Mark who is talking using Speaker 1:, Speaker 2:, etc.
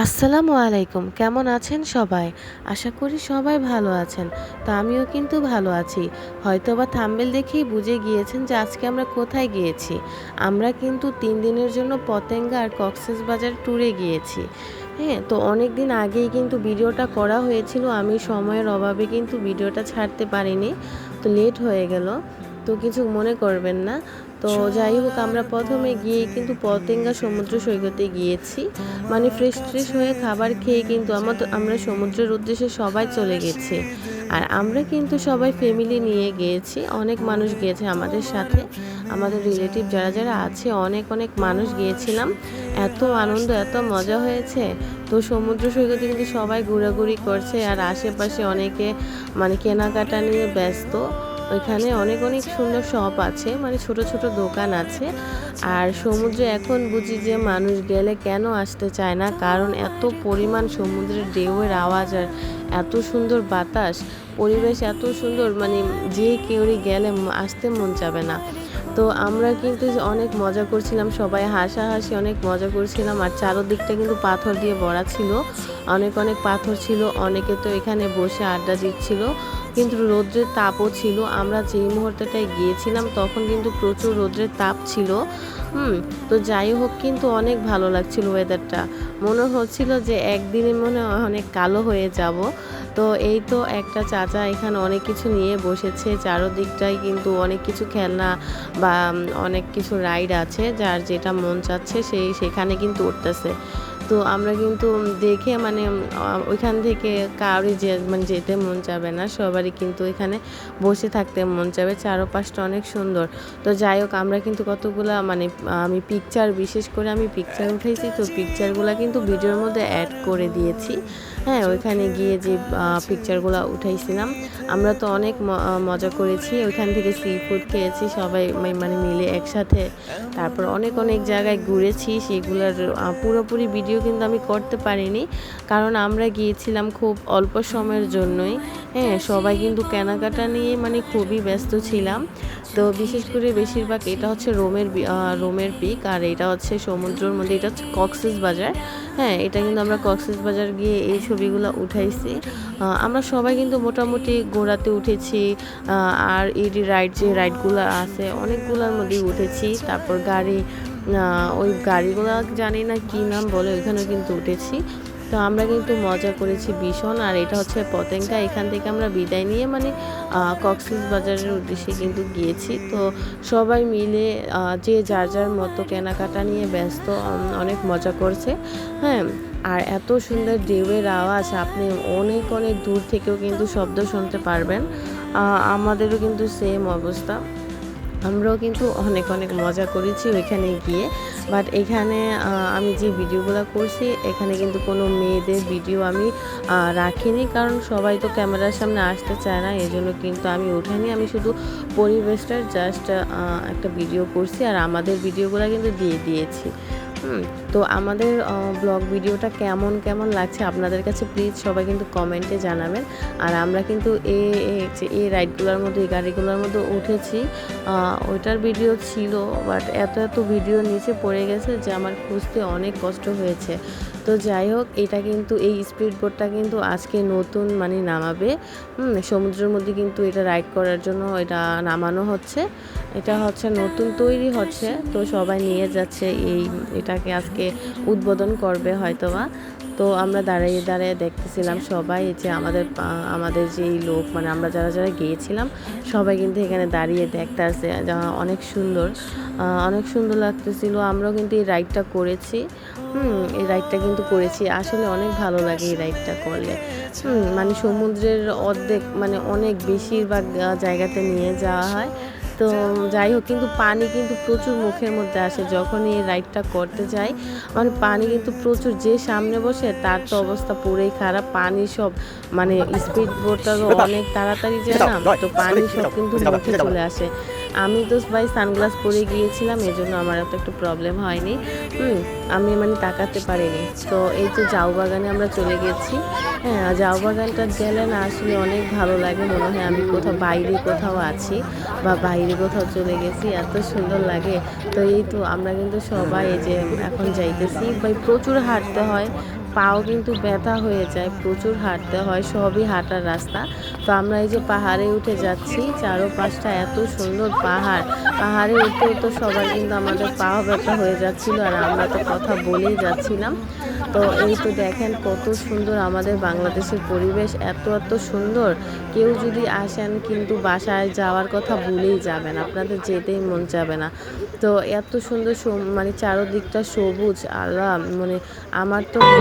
Speaker 1: আসসালামু আলাইকুম, কেমন আছেন সবাই? আশা করি সবাই ভালো আছেন। তো আমিও কিন্তু ভালো আছি। হয়তোবা থাম্বনেল দেখেই বুঝে গিয়েছেন যে আজকে আমরা কোথায় গিয়েছি। আমরা কিন্তু ৩ দিনের জন্য পতেঙ্গা আর কক্সবাজার ট্যুরে গিয়েছি। হ্যাঁ? তো অনেক দিন আগেই কিন্তু ভিডিওটা করা হয়েছিল। আমি সময়ের অভাবে কিন্তু ভিডিওটা ছাড়তে পারিনি। তো লেট হয়ে গেল। তো কিছু মনে করবেন না। তো যাই হোক, আমরা ১ম এ গিয়েই কিন্তু পতেঙ্গা সমুদ্র সৈকতে গিয়েছি। মানে ফ্রেশ হয়ে খাবার খেয়ে কিন্তু আমরা সমুদ্রের উদ্দেশ্যে সবাই চলে গেছি। আর আমরা কিন্তু সবাই ফ্যামিলি নিয়ে গিয়েছি। অনেক মানুষ গিয়েছে আমাদের সাথে। আমাদের রিলেটিভ যারা আছে অনেক মানুষ গিয়েছিলাম। এত আনন্দ, এত মজা হয়েছে। তো সমুদ্র সৈকতে কিন্তু সবাই ঘোরাঘুরি করছে আর আশেপাশে অনেকে মানে কেনাকাটা নিয়ে ব্যস্ত। ওইখানে অনেক সুন্দর শপ আছে, মানে ছোট দোকান আছে। আর সমুদ্রে এখন বুঝি যে মানুষ গেলে কেন আসতে চায় না, কারণ এত পরিমাণ সমুদ্রের ঢেউয়ের আওয়াজ আর এত সুন্দর বাতাস, পরিবেশ এত সুন্দর, মানে যে কেউই গেলে আসতে মন যাবে না। তো আমরা কিন্তু অনেক মজা করছিলাম, সবাই হাসাহাসি অনেক মজা করছিলাম। আর চারদিকটা কিন্তু পাথর দিয়ে ভরা ছিল, অনেক পাথর ছিল। অনেকে তো এখানে বসে আড্ডা দিচ্ছিল, কিন্তু রৌদ্রের তাপও ছিল। আমরা যেই মুহূর্তটায় গিয়েছিলাম তখন কিন্তু প্রচুর রৌদ্রের তাপ ছিল। তো যাই হোক, কিন্তু অনেক ভালো লাগছিল ওয়েদারটা। মনে হচ্ছিল যে একদিনে মনে হয় অনেক কালো হয়ে যাব। তো এই তো একটা চাচা এখানে অনেক কিছু নিয়ে বসেছে, চারদিকটাই কিন্তু অনেক কিছু খেলনা বা অনেক কিছু রাইড আছে, যার যেটা মন চাচ্ছে সেখানে কিন্তু উঠতেছে। তো আমরা কিন্তু দেখে মানে ওইখান থেকে কারোরই মানে যেতে মন যাবে না, সবারই কিন্তু এখানে বসে থাকতে মন যাবে। চারপাশটা অনেক সুন্দর। তো যাই হোক, আমরা কিন্তু কতগুলা মানে আমি পিকচার, বিশেষ করে আমি পিকচার উঠাইছি, তো পিকচারগুলো কিন্তু ভিডিওর মধ্যে অ্যাড করে দিয়েছি। হ্যাঁ, ওইখানে গিয়ে যে পিকচারগুলো উঠাইছিলাম, আমরা তো অনেক মজা করেছি। ওইখান থেকে সি ফুড খেয়েছি সবাই মানে মিলে একসাথে। তারপর অনেক জায়গায় ঘুরেছি, সেগুলোর পুরোপুরি ভিডিও কিন্তু আমি করতে পারিনি, কারণ আমরা গিয়েছিলাম খুব অল্প সময়ের জন্যই। হ্যাঁ, সবাই কিন্তু কেনাকাটা নিয়ে মানে খুবই ব্যস্ত ছিলাম। তো বিশেষ করে বেশিরভাগ এটা হচ্ছে রোমের পিক, আর এটা হচ্ছে সমুদ্রের মধ্যে, এটা হচ্ছে কক্সবাজার। হ্যাঁ, এটা কিন্তু আমরা কক্সবাজার গিয়ে এই ছবিগুলো উঠাইছি। আমরা সবাই কিন্তু মোটামুটি ঘোড়াতে উঠেছি, আর এই যে রাইডগুলো আছে অনেকগুলোর মধ্যেই উঠেছি। তারপর গাড়ি, ওই গাড়িগুলো জানি না কী নাম বলে, ওইখানেও কিন্তু উঠেছি। তো আমরা কিন্তু মজা করেছি ভীষণ। আর এটা হচ্ছে পতেঙ্গা, এখান থেকে আমরা বিদায় নিয়ে মানে কক্সবাজারের উদ্দেশ্যে কিন্তু গিয়েছি। তো সবাই মিলে যে যার মতো কেনাকাটা নিয়ে ব্যস্ত, অনেক মজা করছে। হ্যাঁ, আর এত সুন্দর ঢেউয়ের আওয়াজ, আপনি অনেক দূর থেকেও কিন্তু শব্দ শুনতে পারবেন। আমাদেরও কিন্তু সেম অবস্থা। আমরাও কিন্তু অনেক মজা করেছি ওইখানে গিয়ে। বাট এখানে আমি যে ভিডিওগুলো করছি, এখানে কিন্তু কোনো মেয়েদের ভিডিও আমি রাখিনি, কারণ সবাই তো ক্যামেরার সামনে আসতে চায় না, এজন্য কিন্তু আমি উঠাইনি। আমি শুধু পরিবেশটার জাস্ট একটা ভিডিও করছি, আর আমাদের ভিডিওগুলো কিন্তু দিয়ে দিয়েছি। তো আমাদের ব্লগ ভিডিওটা কেমন লাগছে আপনাদের কাছে, প্লিজ সবাই কিন্তু কমেন্টে জানাবেন। আর আমরা কিন্তু এই রাইডগুলোর মধ্যে, এই গাড়িগুলোর মধ্যে উঠেছি। ওইটার ভিডিও ছিল, বাট এত ভিডিও নিচে পড়ে গেছে যে আমার খুঁজতে অনেক কষ্ট হয়েছে। তো যাই হোক, এটা কিন্তু এই স্পিড বোটটা কিন্তু আজকে নতুন মানে নামাবে। সমুদ্রের মধ্যে কিন্তু এটা রাইড করার জন্য এটা নামানো হচ্ছে। এটা হচ্ছে নতুন তৈরি হচ্ছে, তো সবাই নিয়ে যাচ্ছে এটাকে আজকে উদ্বোধন করবে হয়তোবা। তো আমরা দাঁড়িয়ে দেখতেছিলাম সবাই, যে আমাদের যেই লোক, মানে আমরা যারা গিয়েছিলাম সবাই কিন্তু এখানে দাঁড়িয়ে দেখতে আসছে। অনেক সুন্দর লাগতেছিল। আমরাও কিন্তু এই রাইডটা করেছি। এই রাইডটা কিন্তু করেছি, আসলে অনেক ভালো লাগে এই রাইডটা করলে। মানে সমুদ্রের অর্ধেক, মানে অনেক বেশিরভাগ জায়গাতে নিয়ে যাওয়া হয়। তো যাই হোক, কিন্তু পানি কিন্তু প্রচুর মুখের মধ্যে আসে যখনই এই রাইডটা করতে যাই। মানে পানি কিন্তু প্রচুর, যে সামনে বসে তার তো অবস্থা পুরোই খারাপ। পানি সব মানে স্পিড বোটটা অনেক তাড়াতাড়ি যায় না, তো পানি সব কিন্তু মুখে চলে আসে। আমি তো ভাই সানগ্লাস পরে গিয়েছিলাম, এজন্য আমার এত একটু প্রবলেম হয়নি। আমি মানে তাকাতে পারিনি। তো এই তো ঝাউ বাগানে আমরা চলে গেছি। হ্যাঁ, ঝাউ বাগানটা গেলে না আসলে অনেক ভালো লাগে। মনে হয় আমি কোথাও বাইরে কোথাও আছি বা বাইরে কোথাও চলে গেছি। এত সুন্দর লাগে। তো এই তো আমরা কিন্তু সবাই এই যে এখন যাইতেছি। ভাই প্রচুর হাঁটতে হয়। পাও কিন্তু ব্যথা হয়ে যায়। প্রচুর হাঁটতে হয়। সবই হাঁটার রাস্তা। তো আমরা এই যে পাহাড়ে উঠে যাচ্ছি। চারপাশটা এত সুন্দর পাহাড়। পাহাড়ে উঠতেও তো সবার কিন্তু আমাদের পাও ব্যথা হয়ে যাচ্ছিল আর আমরা তো কথা বলেই যাচ্ছিলাম। তো এই তো দেখেন কত সুন্দর আমাদের বাংলাদেশের পরিবেশ, এত সুন্দর। কেউ যদি আসেন কিন্তু বাসায় যাওয়ার কথা ভুলেই যাবেন, আপনাদের যেতেই মন যাবে না। তো এত সুন্দর মানে চারদিকটা সবুজ, আল্লাহ, মানে আমার তো
Speaker 2: তোমার